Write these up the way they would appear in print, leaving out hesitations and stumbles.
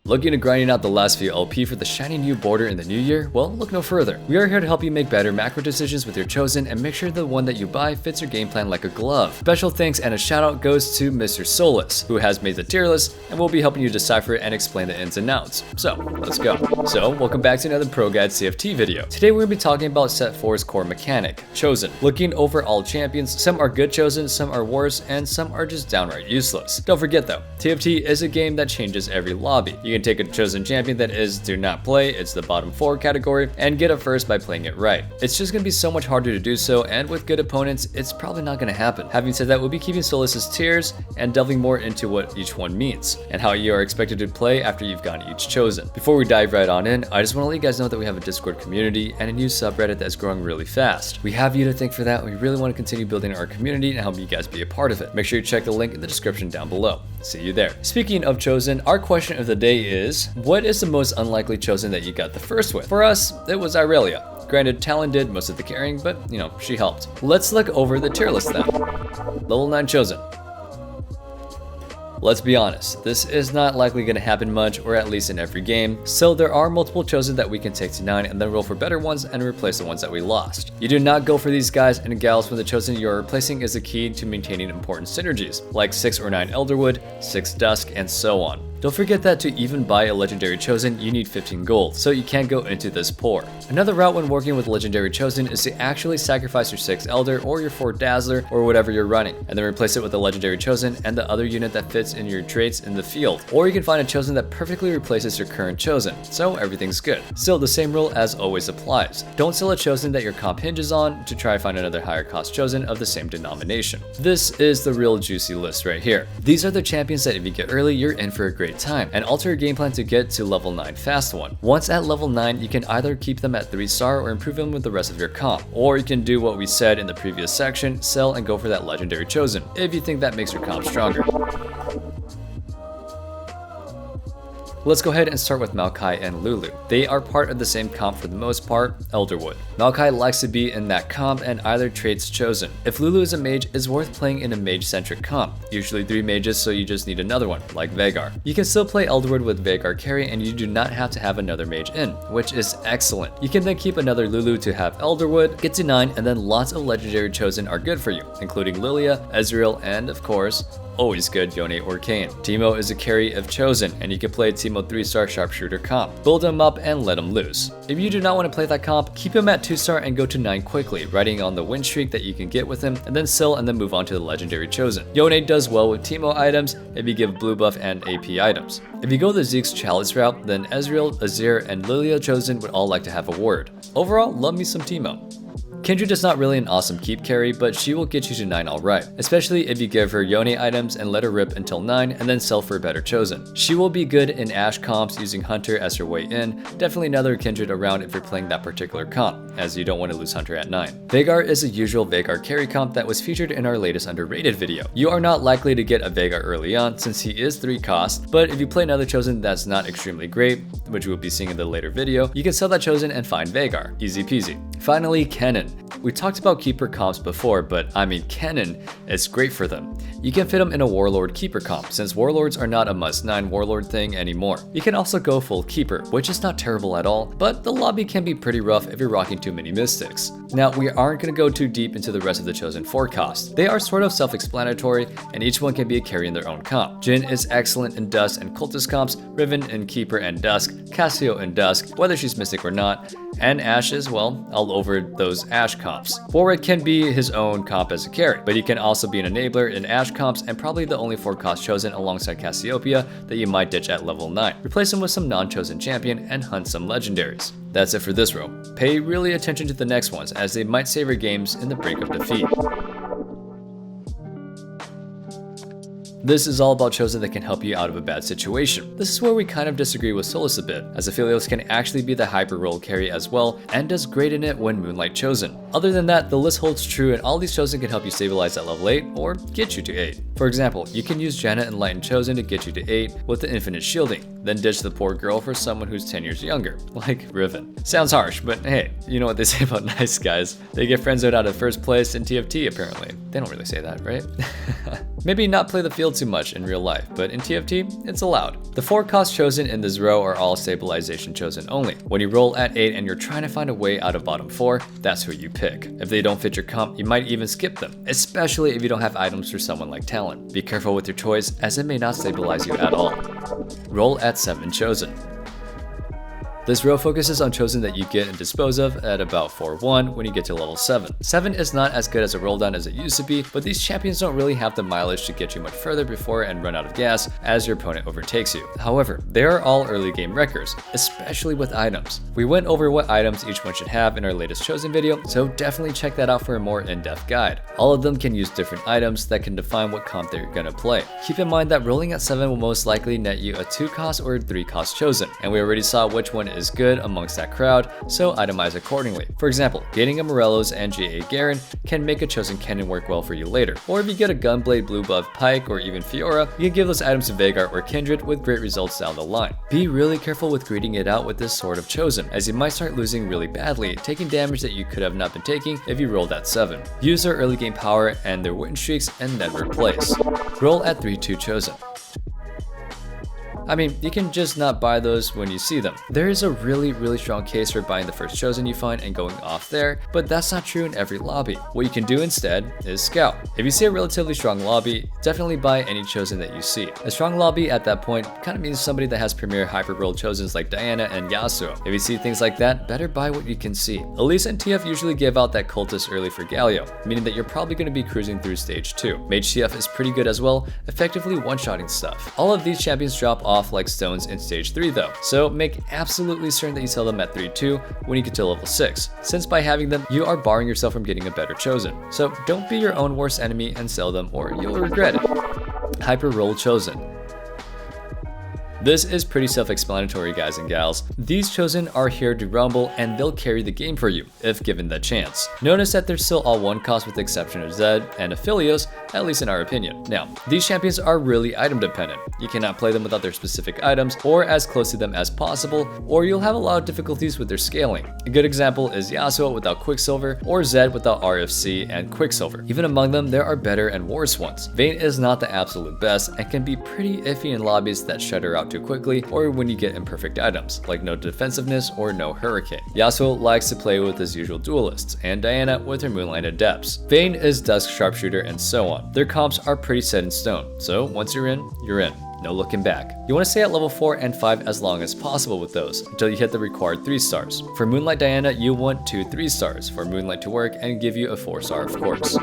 Looking to grinding out the last few LP for the shiny new border in the new year? Well, look no further. We are here to help you make better macro decisions with your chosen and make sure the one that you buy fits your game plan like a glove. Special thanks and a shout out goes to Mr. Solus, who has made the tier list and will be helping you decipher and explain the ins and outs. So, let's go. So, welcome back to another ProGuides CFT video. Today we're going to be talking about set 4's core mechanic, Chosen. Looking over all champions, some are good chosen, some are worse, and some are just downright useless. Don't forget though, TFT is a game that changes every lobby. You can take a chosen champion that is do not play, it's the bottom 4 category, and get it first by playing it right. It's just going to be so much harder to do so, and with good opponents, it's probably not going to happen. Having said that, we'll be keeping Solus's tiers and delving more into what each one means, and how you are expected to play after you've gotten each chosen. Before we dive right on in, I just want to let you guys know that we have a Discord community and a new subreddit that's growing really fast. We have you to thank for that. We really want to continue building our community and help you guys be a part of it. Make sure you check the link in the description down below. See you there. Speaking of chosen, our question of the day is, what is the most unlikely chosen that you got the first with? For us, it was Irelia. Granted, Talon did most of the carrying, but you know, she helped. Let's look over the tier list then. Level 9 chosen. Let's be honest, this is not likely going to happen much, or at least in every game, so there are multiple chosen that we can take to 9 and then roll for better ones and replace the ones that we lost. You do not go for these guys and gals when the chosen you're replacing is the key to maintaining important synergies, like 6 or 9 Elderwood, 6 Dusk, and so on. Don't forget that to even buy a legendary chosen, you need 15 gold, so you can't go into this poor. Another route when working with legendary chosen is to actually sacrifice your 6 Elder or your 4 Dazzler or whatever you're running, and then replace it with a legendary chosen and the other unit that fits in your traits in the field. Or you can find a chosen that perfectly replaces your current chosen, so everything's good. Still, the same rule as always applies. Don't sell a chosen that your comp hinges on to try to find another higher cost chosen of the same denomination. This is the real juicy list right here. These are the champions that if you get early, you're in for a great time, and alter your game plan to get to level 9 fast one. Once at level 9, you can either keep them at 3-star or improve them with the rest of your comp. Or you can do what we said in the previous section, sell and go for that legendary chosen, if you think that makes your comp stronger. Let's go ahead and start with Maokai and Lulu. They are part of the same comp for the most part, Elderwood. Maokai likes to be in that comp and either traits chosen. If Lulu is a mage, it's worth playing in a mage-centric comp. Usually 3 mages, so you just need another one, like Veigar. You can still play Elderwood with Veigar carry and you do not have to have another mage in, which is excellent. You can then keep another Lulu to have Elderwood, get to 9, and then lots of legendary chosen are good for you, including Lilia, Ezreal, and of course, always good Yone or Kayn. Teemo is a carry of chosen, and you can play Teemo 3-star sharpshooter comp. Build him up and let him loose. If you do not want to play that comp, keep him at 2-star and go to 9 quickly, riding on the win streak that you can get with him, and then sell and then move on to the legendary chosen. Yone does well with Teemo items if you give blue buff and AP items. If you go the Zeke's Chalice route, then Ezreal, Azir, and Lilia chosen would all like to have a word. Overall, love me some Teemo. Kindred is not really an awesome keep carry, but she will get you to 9 alright, especially if you give her Yone items and let her rip until 9 and then sell for a better chosen. She will be good in Ashe comps using Hunter as her way in, definitely another Kindred around if you're playing that particular comp, as you don't want to lose Hunter at 9. Veigar is a usual Veigar carry comp that was featured in our latest underrated video. You are not likely to get a Veigar early on since he is 3 cost, but if you play another chosen that's not extremely great, which we'll be seeing in the later video, you can sell that chosen and find Veigar. Easy peasy. Finally, Kennen. We talked about keeper comps before, but I mean Kennen is great for them. You can fit them in a Warlord keeper comp, since Warlords are not a must-9 Warlord thing anymore. You can also go full keeper, which is not terrible at all, but the lobby can be pretty rough if you're rocking too many mystics. Now, we aren't going to go too deep into the rest of the chosen 4 costs. They are sort of self-explanatory, and each one can be a carry in their own comp. Jhin is excellent in Dusk and Cultist comps, Riven in Keeper and Dusk, Cassio in Dusk, whether she's mystic or not, and Ashe is, well, all over those Ashe comps. Warwick can be his own comp as a carry, but he can also be an enabler in Ashe comps and probably the only 4 cost chosen alongside Cassiopeia that you might ditch at level 9. Replace him with some non-chosen champion and hunt some legendaries. That's it for this row. Pay really attention to the next ones as they might save your games in the brink of defeat. This is all about chosen that can help you out of a bad situation. This is where we kind of disagree with Solus a bit, as Aphelios can actually be the hyper role carry as well, and does great in it when Moonlight chosen. Other than that, the list holds true and all these chosen can help you stabilize at level 8 or get you to 8. For example, you can use Janna and Lighten chosen to get you to 8 with the infinite shielding, then ditch the poor girl for someone who's 10 years younger, like Riven. Sounds harsh, but hey, you know what they say about nice guys. They get friendzoned out of first place in TFT apparently. They don't really say that, right? Maybe not play the field too much in real life, but in TFT, it's allowed. The 4 costs chosen in this row are all Stabilization chosen only. When you roll at 8 and you're trying to find a way out of bottom 4, that's who you pick. If they don't fit your comp, you might even skip them, especially if you don't have items for someone like Talon. Be careful with your Toyz, as it may not stabilize you at all. Roll at 7 chosen. This row focuses on chosen that you get and dispose of at about 4-1 when you get to level 7. 7 is not as good as a roll down as it used to be, but these champions don't really have the mileage to get you much further before and run out of gas as your opponent overtakes you. However, they are all early game wreckers, especially with items. We went over what items each one should have in our latest chosen video, so definitely check that out for a more in-depth guide. All of them can use different items that can define what comp they're gonna play. Keep in mind that rolling at 7 will most likely net you a 2 cost or 3 cost chosen, and we already saw which one is good amongst that crowd, so itemize accordingly. For example, getting a Morellos and GA Garen can make a chosen cannon work well for you later. Or if you get a Gunblade, Blue Buff, Pike, or even Fiora, you can give those items to Veigar or Kindred with great results down the line. Be really careful with greeting it out with this sort of chosen, as you might start losing really badly, taking damage that you could have not been taking if you rolled at 7. Use their early game power and their win streaks and then replace. Roll at 3-2 chosen. I mean, you can just not buy those when you see them. There is a really strong case for buying the first chosen you find and going off there, but that's not true in every lobby. What you can do instead is scout. If you see a relatively strong lobby, definitely buy any chosen that you see. A strong lobby at that point kind of means somebody that has premier hyper roll chosens like Diana and Yasuo. If you see things like that, better buy what you can see. Elise and TF usually give out that cultist early for Galio, meaning that you're probably going to be cruising through stage 2. Mage TF is pretty good as well, effectively one-shotting stuff. All of these champions drop off like stones in stage 3 though, so make absolutely certain that you sell them at 3-2 when you get to level 6, since by having them, you are barring yourself from getting a better chosen. So don't be your own worst enemy and sell them or you'll regret it. Hyper roll chosen. This is pretty self-explanatory, guys and gals. These chosen are here to rumble and they'll carry the game for you, if given the chance. Notice that they're still all 1 cost with the exception of Zed and Aphelios, at least in our opinion. Now, these champions are really item dependent. You cannot play them without their specific items or as close to them as possible, or you'll have a lot of difficulties with their scaling. A good example is Yasuo without Quicksilver or Zed without RFC and Quicksilver. Even among them, there are better and worse ones. Vayne is not the absolute best and can be pretty iffy in lobbies that shut her out too quickly or when you get imperfect items, like no defensiveness or no Hurricane. Yasuo likes to play with his usual duelists, and Diana with her Moonlight Adepts. Vayne is Dusk Sharpshooter and so on. Their comps are pretty set in stone, so once you're in, you're in. No looking back. You want to stay at level 4 and 5 as long as possible with those, until you hit the required 3 stars. For Moonlight Diana, you want 2 3 stars for Moonlight to work and give you a 4-star of course.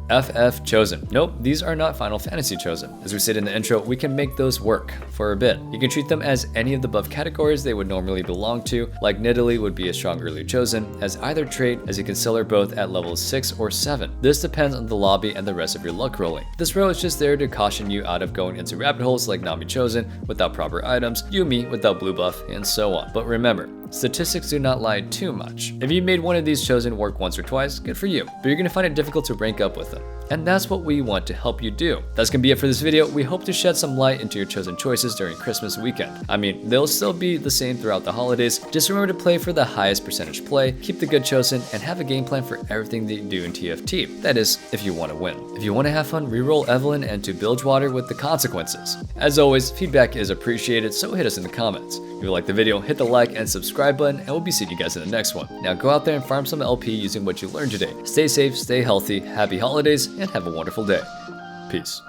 FF chosen. Nope, these are not Final Fantasy chosen. As we said in the intro, we can make those work for a bit. You can treat them as any of the above categories they would normally belong to, like Nicolai would be a strong early chosen, as either trait, as you can sell her both at levels 6 or 7. This depends on the lobby and the rest of your luck rolling. This row is just there to caution you out of going into rabbit holes like Nami chosen without proper items, Yumi without blue buff, and so on. But remember, statistics do not lie too much. If you made one of these chosen work once or twice, good for you, but you're gonna find it difficult to rank up with them. And that's what we want to help you do. That's gonna be it for this video. We hope to shed some light into your chosen choices during Christmas weekend. I mean, they'll still be the same throughout the holidays. Just remember to play for the highest percentage play, keep the good chosen, and have a game plan for everything that you do in TFT. That is, if you want to win. If you want to have fun, reroll Evelyn and to Bilgewater with the consequences. As always, feedback is appreciated, so hit us in the comments. If you like the video, hit the like and subscribe button, and we'll be seeing you guys in the next one. Now go out there and farm some LP using what you learned today. Stay safe, stay healthy, happy holidays, and have a wonderful day. Peace.